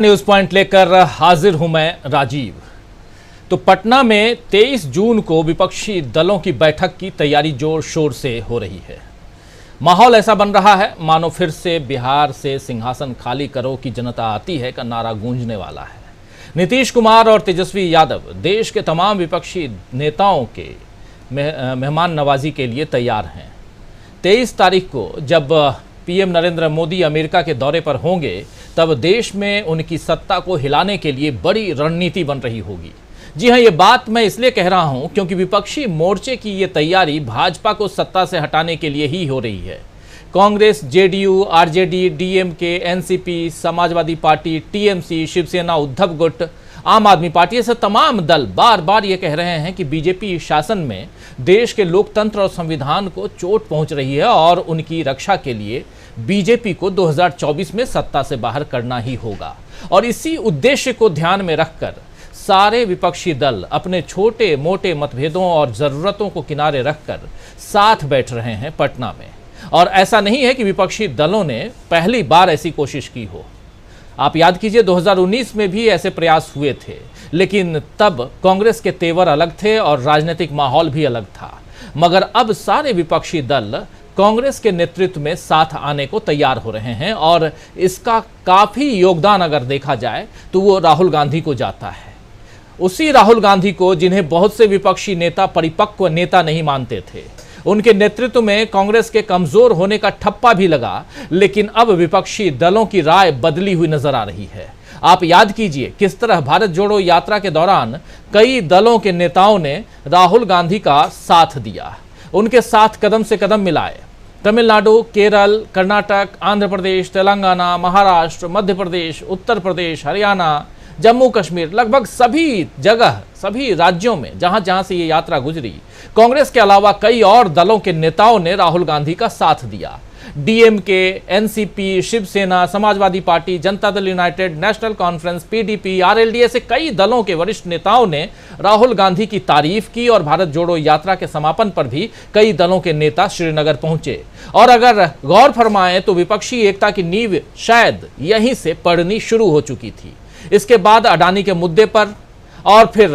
News point लेकर हाजिर हूं मैं राजीव। तो पटना में 23 जून को विपक्षी दलों की बैठक की तैयारी जोर शोर से हो रही है। माहौल ऐसा बन रहा है मानो फिर से बिहार से सिंहासन खाली करो की जनता आती है का नारा गूंजने वाला है। नीतीश कुमार और तेजस्वी यादव देश के तमाम विपक्षी नेताओं के मेहमान नवाजी के लिए तैयार हैं। 23 तारीख को जब पीएम नरेंद्र मोदी अमेरिका के दौरे पर होंगे तब देश में उनकी सत्ता को हिलाने के लिए बड़ी रणनीति बन रही होगी। जी हां, ये बात मैं इसलिए कह रहा हूं क्योंकि विपक्षी मोर्चे की ये तैयारी भाजपा को सत्ता से हटाने के लिए ही हो रही है। कांग्रेस, जेडीयू, आरजेडी, डीएमके, एनसीपी, समाजवादी पार्टी, टीएमसी, शिवसेना, उद्धव गुट, आम आदमी पार्टी, ऐसे तमाम दल बार बार ये कह रहे हैं कि बीजेपी शासन में देश के लोकतंत्र और संविधान को चोट पहुंच रही है और उनकी रक्षा के लिए बीजेपी को 2024 में सत्ता से बाहर करना ही होगा। और इसी उद्देश्य को ध्यान में रखकर सारे विपक्षी दल अपने छोटे मोटे मतभेदों और जरूरतों को किनारे रखकर साथ बैठ रहे हैं पटना में। और ऐसा नहीं है कि विपक्षी दलों ने पहली बार ऐसी कोशिश की हो। आप याद कीजिए 2019 में भी ऐसे प्रयास हुए थे, लेकिन तब कांग्रेस के तेवर अलग थे और राजनीतिक माहौल भी अलग था। मगर अब सारे विपक्षी दल कांग्रेस के नेतृत्व में साथ आने को तैयार हो रहे हैं और इसका काफी योगदान अगर देखा जाए तो वो राहुल गांधी को जाता है। उसी राहुल गांधी को जिन्हें बहुत से विपक्षी नेता परिपक्व नेता नहीं मानते थे। उनके नेतृत्व में कांग्रेस के कमजोर होने का ठप्पा भी लगा, लेकिन अब विपक्षी दलों की राय बदली हुई नजर आ रही है। आप याद कीजिए किस तरह भारत जोड़ो यात्रा के दौरान कई दलों के नेताओं ने राहुल गांधी का साथ दिया, उनके साथ कदम से कदम मिलाए। तमिलनाडु, केरल, कर्नाटक, आंध्र प्रदेश, तेलंगाना, महाराष्ट्र, मध्य प्रदेश, उत्तर प्रदेश, हरियाणा, जम्मू कश्मीर, लगभग सभी जगह, सभी राज्यों में जहां जहां से ये यात्रा गुजरी, कांग्रेस के अलावा कई और दलों के नेताओं ने राहुल गांधी का साथ दिया। डीएमके, एनसीपी, शिवसेना, समाजवादी पार्टी, जनता दल यूनाइटेड, नेशनल कॉन्फ्रेंस, पीडीपी, आरएलडी, ऐसे कई दलों के वरिष्ठ नेताओं ने राहुल गांधी की तारीफ की और भारत जोड़ो यात्रा के समापन पर भी कई दलों के नेता श्रीनगर पहुंचे। और अगर गौर फरमाएं तो विपक्षी एकता की नींव शायद यहीं से पड़नी शुरू हो चुकी थी। इसके बाद अडानी के मुद्दे पर और फिर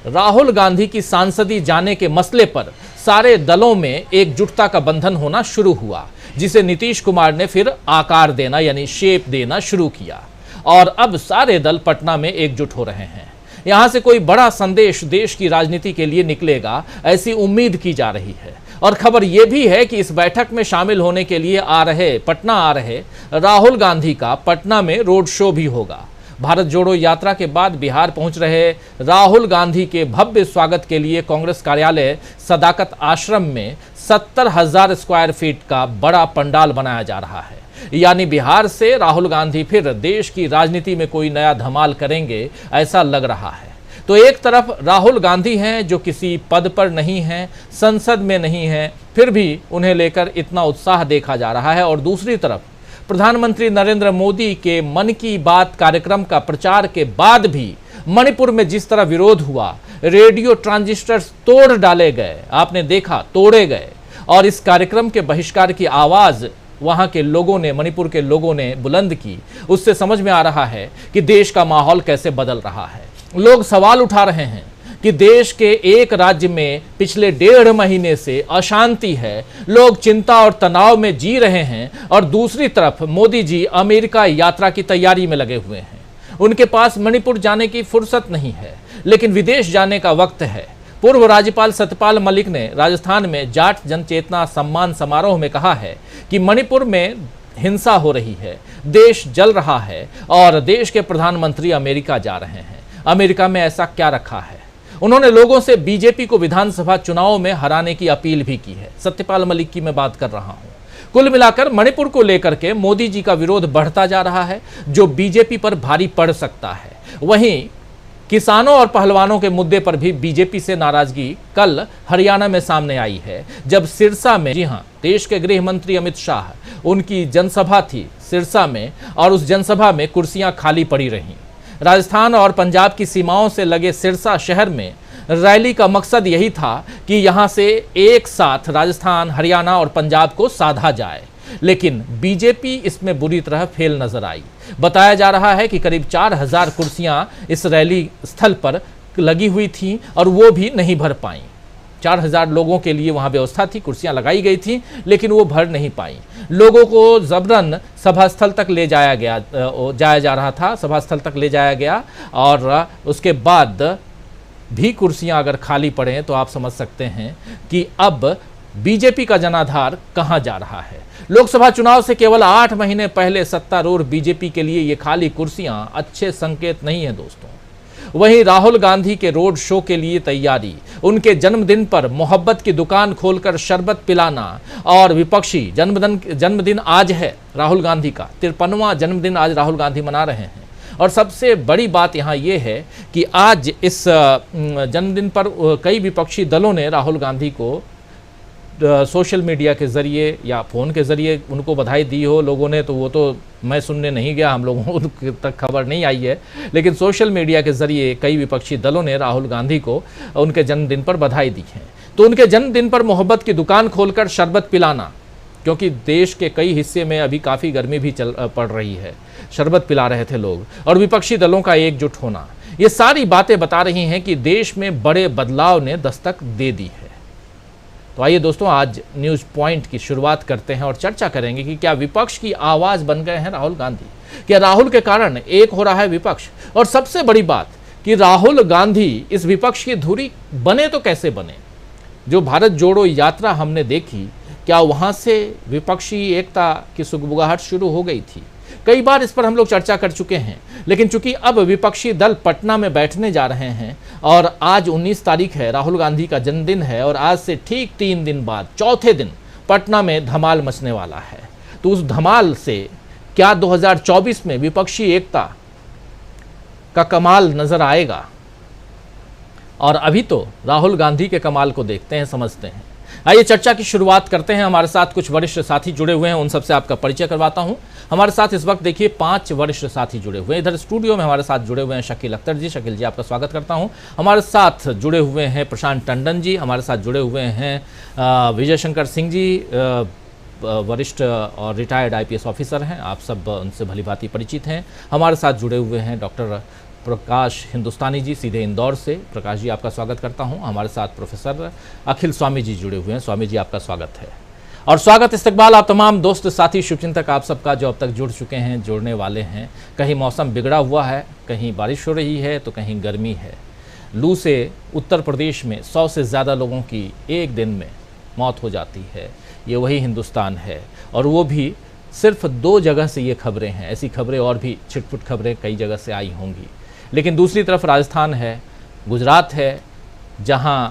राहुल गांधी की सांसदी जाने के मसले पर सारे दलों में एकजुटता का बंधन होना शुरू हुआ, जिसे नीतीश कुमार ने फिर आकार देना यानी शेप देना शुरू किया। और अब सारे दल पटना में एकजुट हो रहे हैं। यहां से कोई बड़ा संदेश देश की राजनीति के लिए निकलेगा, ऐसी उम्मीद की जा रही है। और खबर यह भी है कि इस बैठक में शामिल होने के लिए पटना आ रहे राहुल गांधी का पटना में रोड शो भी होगा। भारत जोड़ो यात्रा के बाद बिहार पहुंच रहे राहुल गांधी के भव्य स्वागत के लिए कांग्रेस कार्यालय सदाकत आश्रम में 70,000 स्क्वायर फीट का बड़ा पंडाल बनाया जा रहा है। यानी बिहार से राहुल गांधी फिर देश की राजनीति में कोई नया धमाल करेंगे, ऐसा लग रहा है। तो एक तरफ राहुल गांधी हैं जो किसी पद पर नहीं हैं, संसद में नहीं हैं, फिर भी उन्हें लेकर इतना उत्साह देखा जा रहा है। और दूसरी तरफ प्रधानमंत्री नरेंद्र मोदी के मन की बात कार्यक्रम का प्रचार के बाद भी मणिपुर में जिस तरह विरोध हुआ, रेडियो ट्रांजिस्टर्स तोड़ डाले गए, आपने देखा, तोड़े गए। और इस कार्यक्रम के बहिष्कार की आवाज वहां के लोगों ने, मणिपुर के लोगों ने बुलंद की। उससे समझ में आ रहा है कि देश का माहौल कैसे बदल रहा है। लोग सवाल उठा रहे हैं कि देश के एक राज्य में पिछले 1.5 महीने से अशांति है, लोग चिंता और तनाव में जी रहे हैं, और दूसरी तरफ मोदी जी अमेरिका यात्रा की तैयारी में लगे हुए हैं। उनके पास मणिपुर जाने की फुर्सत नहीं है, लेकिन विदेश जाने का वक्त है। पूर्व राज्यपाल सत्यपाल मलिक ने राजस्थान में जाट जनचेतना सम्मान समारोह में कहा है कि मणिपुर में हिंसा हो रही है, देश जल रहा है और देश के प्रधानमंत्री अमेरिका जा रहे हैं। अमेरिका में ऐसा क्या रखा है? उन्होंने लोगों से बीजेपी को विधानसभा चुनाव में हराने की अपील भी की है। सत्यपाल मलिक की मैं बात कर रहा हूं। कुल मिलाकर मणिपुर को लेकर के मोदी जी का विरोध बढ़ता जा रहा है, जो बीजेपी पर भारी पड़ सकता है। वहीं किसानों और पहलवानों के मुद्दे पर भी बीजेपी से नाराजगी कल हरियाणा में सामने आई है, जब सिरसा में, जी हां, देश के गृह मंत्री अमित शाह, उनकी जनसभा थी सिरसा में और उस जनसभा में कुर्सियां खाली पड़ी रहीं। राजस्थान और पंजाब की सीमाओं से लगे सिरसा शहर में रैली का मकसद यही था कि यहां से एक साथ राजस्थान, हरियाणा और पंजाब को साधा जाए। लेकिन बीजेपी इसमें बुरी तरह फेल नजर आई। बताया जा रहा है कि करीब 4000 कुर्सियां इस रैली स्थल पर लगी हुई थी और वो भी नहीं भर पाई। 4000 लोगों के लिए वहां व्यवस्था थी, कुर्सियां लगाई गई थी, लेकिन वो भर नहीं पाई। लोगों को जबरन सभा स्थल तक ले जाया जा रहा था, सभा स्थल तक ले जाया गया और उसके बाद भी कुर्सियां अगर खाली पड़े तो आप समझ सकते हैं कि अब बीजेपी का जनाधार कहां जा रहा है। लोकसभा चुनाव से केवल 8 महीने पहले सत्तारूढ़ बीजेपी के लिए ये खाली कुर्सियां अच्छे संकेत नहीं है दोस्तों। वहीं राहुल गांधी के रोड शो के लिए तैयारी, उनके जन्मदिन पर मोहब्बत की दुकान खोलकर शरबत पिलाना और विपक्षी जन्मदिन आज है राहुल गांधी का 53वां जन्मदिन आज राहुल गांधी मना रहे हैं। और सबसे बड़ी बात यहाँ ये है कि आज इस जन्मदिन पर कई विपक्षी दलों ने राहुल गांधी को सोशल मीडिया के ज़रिए या फ़ोन के ज़रिए उनको बधाई दी हो लोगों ने, तो वो तो मैं सुनने नहीं गया, हम लोगों तक खबर नहीं आई है। लेकिन सोशल मीडिया के ज़रिए कई विपक्षी दलों ने राहुल गांधी को उनके जन्मदिन पर बधाई दी है। तो उनके जन्मदिन पर मोहब्बत की दुकान खोलकर शरबत पिलाना, क्योंकि देश के कई हिस्से में अभी काफ़ी गर्मी भी पड़ रही है, शरबत पिला रहे थे लोग, और विपक्षी दलों का एकजुट होना, ये सारी बातें बता रही हैं कि देश में बड़े बदलाव ने दस्तक दे दी है। तो आइए दोस्तों, आज न्यूज़ पॉइंट की शुरुआत करते हैं और चर्चा करेंगे कि क्या विपक्ष की आवाज़ बन गए हैं राहुल गांधी, क्या राहुल के कारण एक हो रहा है विपक्ष, और सबसे बड़ी बात कि राहुल गांधी इस विपक्ष की धुरी बने तो कैसे बने। जो भारत जोड़ो यात्रा हमने देखी, क्या वहाँ से विपक्षी एकता की सुगबुगाहट शुरू हो गई थी। कई बार इस पर हम लोग चर्चा कर चुके हैं, लेकिन चूंकि अब विपक्षी दल पटना में बैठने जा रहे हैं और आज 19 तारीख है, राहुल गांधी का जन्मदिन है, और आज से ठीक 3 दिन बाद चौथे दिन पटना में धमाल मचने वाला है। तो उस धमाल से क्या 2024 में विपक्षी एकता का कमाल नजर आएगा। और अभी तो राहुल गांधी के कमाल को देखते हैं, समझते हैं। आइए चर्चा की शुरुआत करते हैं। हमारे साथ कुछ वरिष्ठ साथी जुड़े हुए हैं, उन सबसे आपका परिचय करवाता हूं। हमारे साथ इस वक्त देखिए 5 वरिष्ठ साथी जुड़े हुए हैं। इधर स्टूडियो में हमारे साथ जुड़े हुए हैं शकील अख्तर जी। शकील जी, आपका स्वागत करता हूं। हमारे साथ जुड़े हुए हैं प्रशांत टंडन जी, हमारे साथ जुड़े हुए हैं विजय शंकर सिंह जी, वरिष्ठ और रिटायर्ड IPS ऑफिसर हैं, आप सब उनसे भली भांति परिचित हैं। हमारे साथ जुड़े हुए हैं डॉक्टर प्रकाश हिंदुस्तानी जी, सीधे इंदौर से। प्रकाश जी, आपका स्वागत करता हूं। हमारे साथ प्रोफेसर अखिल स्वामी जी जुड़े हुए हैं। स्वामी जी, आपका स्वागत है। और स्वागत इस्तकबाल आप तमाम दोस्त साथी शुभचिंतक आप सबका जो अब तक जुड़ चुके हैं, जुड़ने वाले हैं। कहीं मौसम बिगड़ा हुआ है, कहीं बारिश हो रही है, तो कहीं गर्मी है। लू से उत्तर प्रदेश में 100 से ज़्यादा लोगों की एक दिन में मौत हो जाती है। ये वही हिंदुस्तान है, और वो भी सिर्फ 2 जगह से ये खबरें हैं। ऐसी खबरें और भी छिटपुट खबरें कई जगह से आई होंगी। लेकिन दूसरी तरफ राजस्थान है, गुजरात है, जहां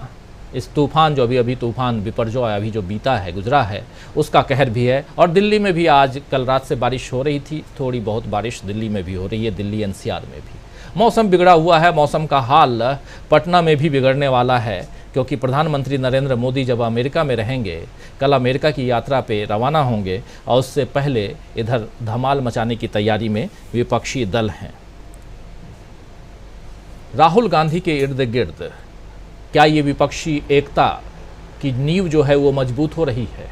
इस तूफ़ान जो अभी तूफ़ान बिपरजॉय अभी जो बीता है, गुजरा है, उसका कहर भी है। और दिल्ली में भी आज कल रात से बारिश हो रही थी, थोड़ी बहुत बारिश दिल्ली में भी हो रही है, दिल्ली NCR में भी मौसम बिगड़ा हुआ है। मौसम का हाल पटना में भी बिगड़ने वाला है, क्योंकि प्रधानमंत्री नरेंद्र मोदी जब अमेरिका में रहेंगे, कल अमेरिका की यात्रा पे रवाना होंगे, और उससे पहले इधर धमाल मचाने की तैयारी में विपक्षी दल हैं। राहुल गांधी के इर्द गिर्द क्या ये विपक्षी एकता की नींव जो है वो मजबूत हो रही है।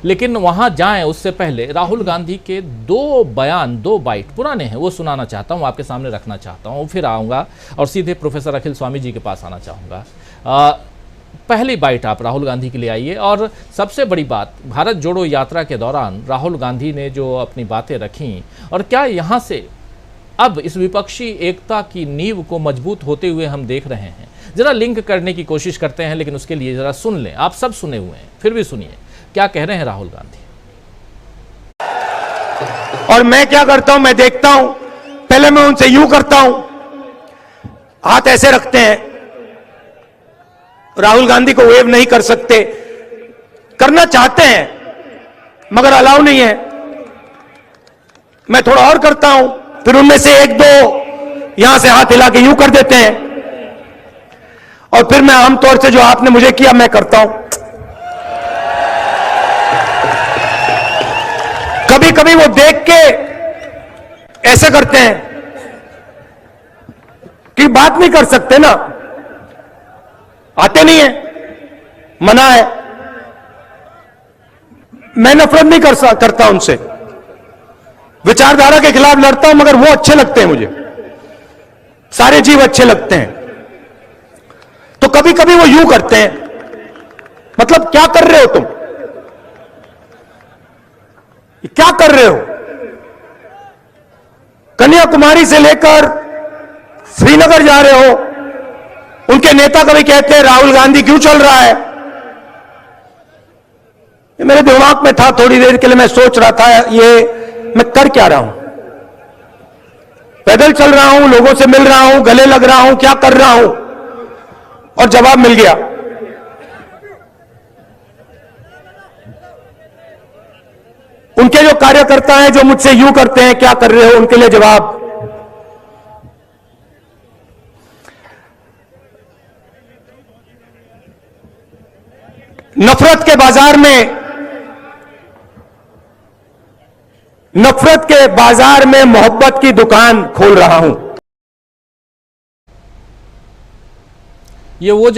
लेकिन वहां जाएं उससे पहले राहुल गांधी के 2 बयान, 2 बाइट पुराने हैं, वो सुनाना चाहता हूं, आपके सामने रखना चाहता हूं। फिर आऊँगा और सीधे प्रोफेसर अखिल स्वामी जी के पास आना चाहूँगा। पहली बाइट आप राहुल गांधी के लिए आइए। और सबसे बड़ी बात, भारत जोड़ो यात्रा के दौरान राहुल गांधी ने जो अपनी बातें रखी, और क्या यहाँ से अब इस विपक्षी एकता की नींव को मजबूत होते हुए हम देख रहे हैं। जरा लिंक करने की कोशिश करते हैं, लेकिन उसके लिए जरा सुन लें। आप सब सुने हुए हैं, फिर भी सुनिए क्या कह रहे हैं राहुल गांधी। और मैं क्या करता हूं, मैं देखता हूं, पहले मैं उनसे यूं करता हूं, हाथ ऐसे रखते हैं। राहुल गांधी को वेव नहीं कर सकते, करना चाहते हैं मगर अलाउ नहीं है। मैं थोड़ा और करता हूं, फिर उनमें से 1-2 यहां से हाथ हिला के यूं कर देते हैं, और फिर मैं आमतौर से जो आपने मुझे किया मैं करता हूं। कभी कभी वो देख के ऐसे करते हैं कि बात नहीं कर सकते ना, आते नहीं है, मना है। मैं नफरत नहीं करता उनसे, विचारधारा के खिलाफ लड़ता हूं, मगर वो अच्छे लगते हैं मुझे, सारे जीव अच्छे लगते हैं। तो कभी कभी वो यूं करते हैं, मतलब क्या कर रहे हो तुम, क्या कर रहे हो? कन्याकुमारी से लेकर श्रीनगर जा रहे हो, उनके नेता कभी कहते हैं राहुल गांधी क्यों चल रहा है। ये मेरे दिमाग में था, थोड़ी देर के लिए मैं सोच रहा था ये मैं कर क्या रहा हूं, पैदल चल रहा हूं, लोगों से मिल रहा हूं, गले लग रहा हूं, क्या कर रहा हूं? और जवाब मिल गया। उनके जो कार्यकर्ता हैं जो मुझसे यूं करते हैं क्या कर रहे हो, उनके लिए जवाब। नफरत के बाजार में मोहब्बत की दुकान खोल रहा हूं। ये वो